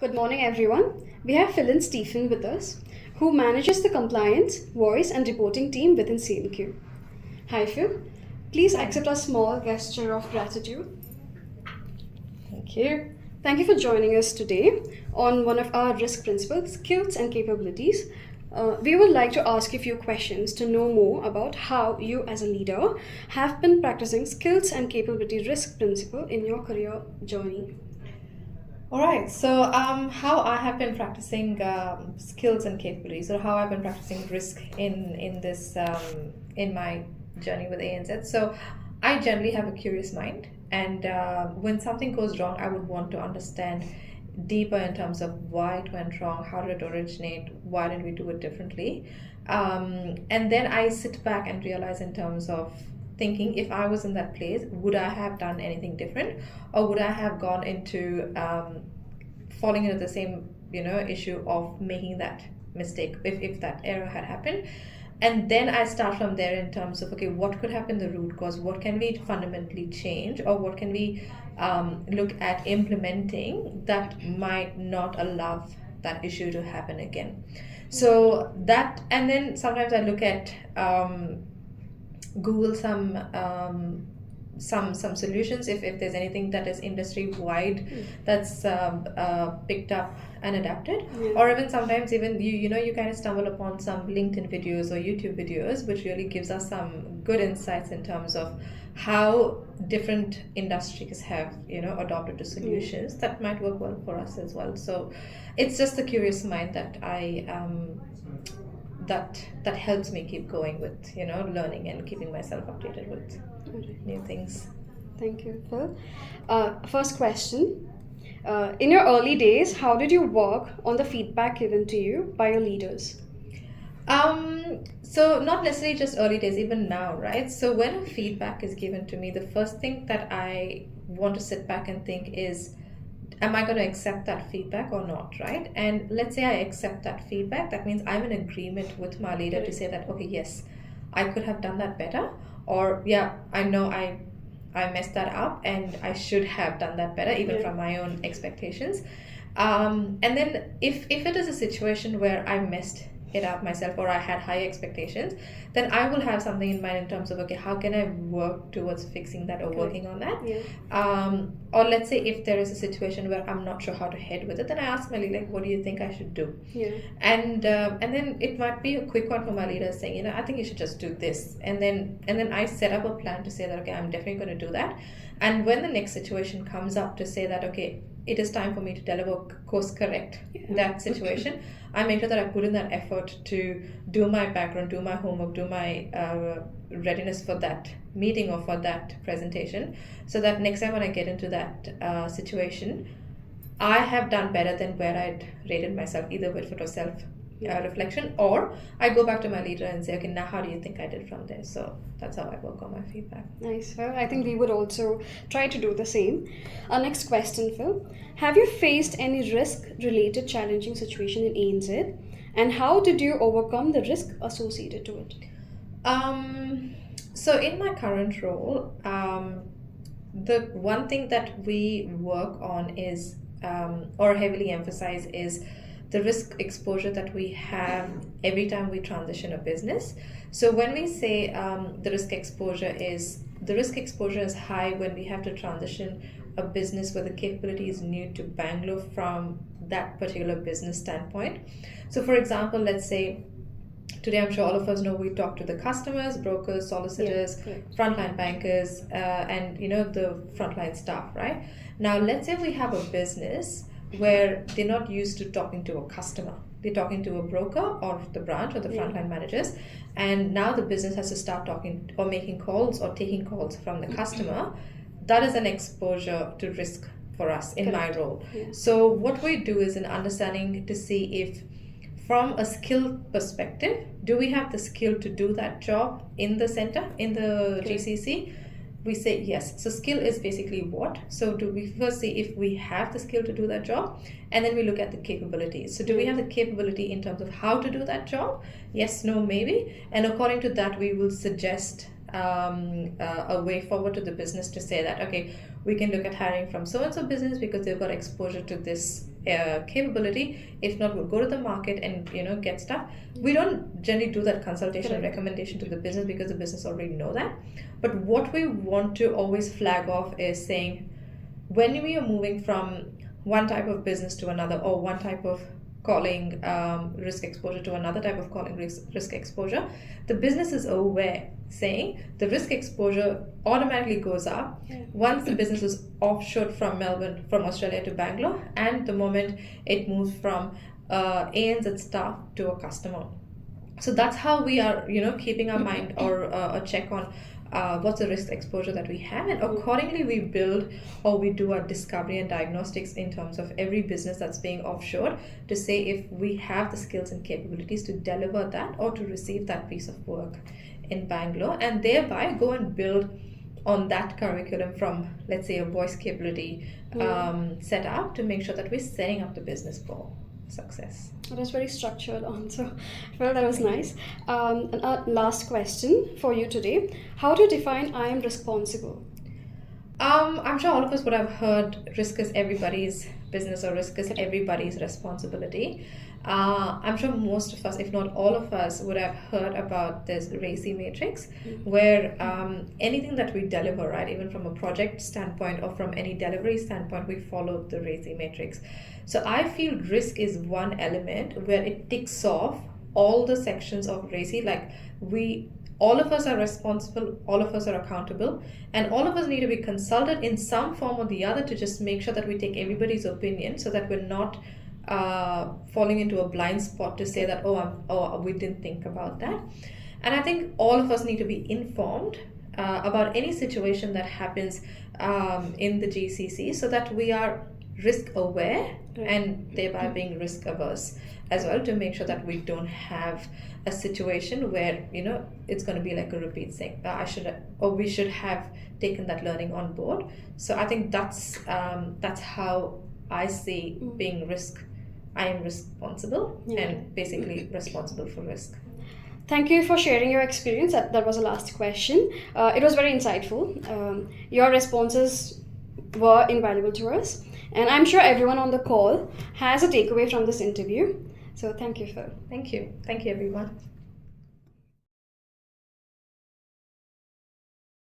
Good morning, everyone. We have Philhen with us, who manages the compliance, voice, and reporting team within CNQ. Hi, Phil. Please accept a small gesture of gratitude. Thank you. Thank you for joining us today on one of our risk principles, skills, and capabilities. We would like to ask you a few questions to know more about how you, as a leader, have been practicing skills and capability risk principle in your career journey. All right. So, how I have been practicing skills and capabilities, or how I've been practicing risk in this in my journey with ANZ. So, I generally have a curious mind, and when something goes wrong, I would want to understand deeper in terms of why it went wrong, how did it originate, why didn't we do it differently, and then I sit back and realize in terms of thinking, if I was in that place, would I have done anything different, or would I have gone into falling into the same issue of making that mistake if that error had happened. And then I start from there in terms of, okay, what could have been the root cause, what can we fundamentally change, or what can we look at implementing that might not allow that issue to happen again. So that, and then sometimes I look at Google some solutions if there's anything that is industry wide that's picked up and adapted. Or even sometimes even you kind of stumble upon some LinkedIn videos or YouTube videos which really gives us some good insights in terms of how different industries have adopted to solutions that might work well for us as well. So it's just the curious mind that I that helps me keep going with learning and keeping myself updated with new things. Thank you, Phil. First question. In your early days, how did you work on the feedback given to you by your leaders? So not necessarily just early days, even now, right? So when feedback is given to me, the first thing that I want to sit back and think is, am I going to accept that feedback or not, right? And let's say I accept that feedback, that means I'm in agreement with my leader to say that, okay, yes, I could have done that better, or yeah, I know I messed that up and I should have done that better, even from my own expectations. And then if it is a situation where I messed it up myself or I had high expectations, then I will have something in mind in terms of, okay, how can I work towards fixing that or working on that? Or let's say if there is a situation where I'm not sure how to head with it, then I ask my leader, like, what do you think I should do? And then it might be a quick one for my leader saying, I think you should just do this, and then I set up a plan to say that, okay, I'm definitely going to do that. And when the next situation comes up to say that, okay, it is time for me to deliver, course correct that situation, I make sure that I put in that effort to do my background, do my homework, do my readiness for that meeting or for that presentation, so that next time when I get into that situation, I have done better than where I'd rated myself, either with for self reflection, or I go back to my leader and say, okay, now how do you think I did from there? So that's how I work on my feedback. Nice. Well, I think we would also try to do the same. Our next question, Phil. Have you faced any risk-related challenging situation in ANZ, and how did you overcome the risk associated to it? So in my current role, the one thing that we work on is, or heavily emphasize, is the risk exposure that we have every time we transition a business. So when we say the risk exposure is high when we have to transition a business where the capability is new to Bangalore from that particular business standpoint. So for example, let's say today, I'm sure all of us know, we talk to the customers, brokers, solicitors, frontline bankers, and the frontline staff, right? Now let's say we have a business where they're not used to talking to a customer. They're talking to a broker or the branch or the frontline managers, and now the business has to start talking or making calls or taking calls from the customer. That is an exposure to risk for us in my role. So what we do is an understanding to see if, from a skill perspective, do we have the skill to do that job in the center, in the GCC? We say yes. So skill is basically what? So do we first see if we have the skill to do that job, and then we look at the capabilities. So do we have the capability in terms of how to do that job? Yes, no, maybe. And according to that, we will suggest a way forward to the business to say that, okay, we can look at hiring from so and so business because they've got exposure to this capability. If not, we'll go to the market and get stuff. We don't generally do that consultation or recommendation to the business because the business already know that. But what we want to always flag off is saying, when we are moving from one type of business to another, or one type of calling risk exposure to another type of calling risk exposure, the business is aware, saying the risk exposure automatically goes up once the business is offshored from Melbourne, from Australia to Bangalore, and the moment it moves from ANZ staff to a customer. So that's how we are, keeping our mind or a check on what's the risk exposure that we have, and accordingly we build or we do our discovery and diagnostics in terms of every business that's being offshored to say if we have the skills and capabilities to deliver that or to receive that piece of work in Bangalore, and thereby go and build on that curriculum from, let's say, a voice capability set up to make sure that we're setting up the business for success. That was very structured answer. I felt that was nice. And our last question for you today: how do you define I am responsible? I'm sure all of us would have heard risk is everybody's business or risk is everybody's responsibility. I'm sure most of us, if not all of us, would have heard about this RACI matrix, where anything that we deliver, right, even from a project standpoint or from any delivery standpoint, we follow the RACI matrix. So I feel risk is one element where it ticks off all the sections of RACI. Like all of us are responsible, all of us are accountable, and all of us need to be consulted in some form or the other to just make sure that we take everybody's opinion so that we're not falling into a blind spot to say that, we didn't think about that. And I think all of us need to be informed about any situation that happens in the GCC so that we are risk aware and thereby being risk averse as well, to make sure that we don't have a situation where it's going to be like a repeat thing. We should have taken that learning on board. So I think that's how I see being risk. I am responsible and basically responsible for risk. Thank you for sharing your experience. That was the last question. It was very insightful. Your responses were invaluable to us, and I'm sure everyone on the call has a takeaway from this interview. So thank you, Phil. Thank you. Thank you, everyone.